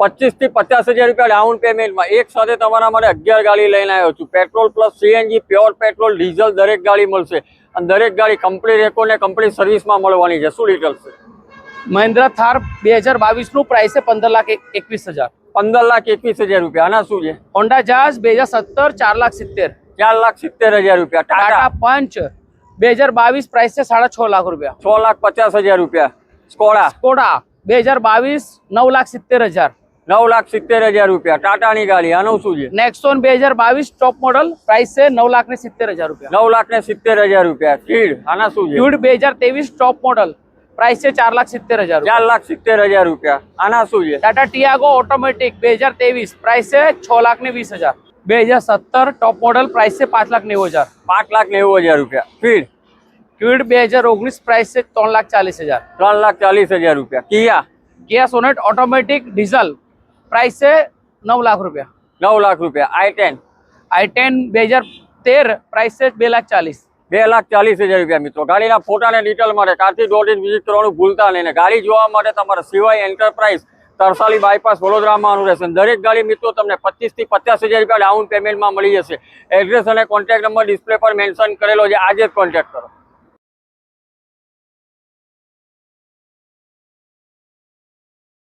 25 થી 50,000 રૂપિયા ડાઉન પેમેન્ટમાં એક સાથે તમારા માટે 11 ગાડી લઈને આવ્યો છું। Petrol plus CNG, pure petrol, diesel દરેક ગાડી મળશે અને દરેક ગાડી કમ્પ્લીટ રેકોર્ડ ને કમ્પ્લીટ સર્વિસમાં મળવાની છે। શું ડિટેલ્સ છે? મહિન્દ્રા થાર 2022 નું પ્રાઇસ છે 15,21,000। 15,21,000 રૂપિયા। આના શું છે? Honda jazz 2017 4,70,000। 4,70,000 રૂપિયા। ટાટા પંચ 2022 પ્રાઇસ છે 6.5 લાખ રૂપિયા। 6,50,000 રૂપિયા। સ્કોડા 2022 9,70,000। 9,70,000 રૂપિયા। ટાટાની ગાડી આનું શું છે? નેક્સોન 2022 ટોપ મોડલ પ્રાઇસ છે 9,70,000 રૂપિયા। 9,70,000 રૂપિયા। કીડ આના શું છે? ક્યુડ 2023 ટોપ મોડલ પ્રાઇસ છે 4,70,000। 4,70,000 રૂપિયા। આના શું છે? ટાટા ટિયાગો ઓટોમેટિક 2023 પ્રાઇસ છે 6,20,000। 2017 ટોપ મોડલ પ્રાઇસ છે 5,90,000। 5,90,000 રૂપિયા। કીડ ક્વિડ 2019 પ્રાઇસ છે 3,40,000। 3,40,000 રૂપિયા। કિયા સોનેટ ઓટોમેટિક ડીઝલ પ્રાઇસ છે 9 લાખ રૂપિયા। 9 લાખ રૂપિયા। i10 2013 પ્રાઇસ છે 2,40,000। 2,40,000 રૂપિયા। મિત્રો ગાડીના ફોટા અને ડિટેલ માટે કાર્તિક.in વિઝિટ કરવાનું ભૂલતા નહીં ને ગાડી જોવા માટે તમારે સિવાય એન્ટરપ્રાઇઝ તરસાલી બાયપાસ વડોદરામાં આવવાનું રહેશે। દરેક ગાડી મિત્રો તમને 25 થી 50,000 રૂપિયા ડાઉન પેમેન્ટમાં મળી જશે। એડ્રેસ અને કોન્ટેક્ટ નંબર ડિસ્પ્લે પર મેન્શન કરેલો છે, આજે જ કોન્ટેક્ટ કરો।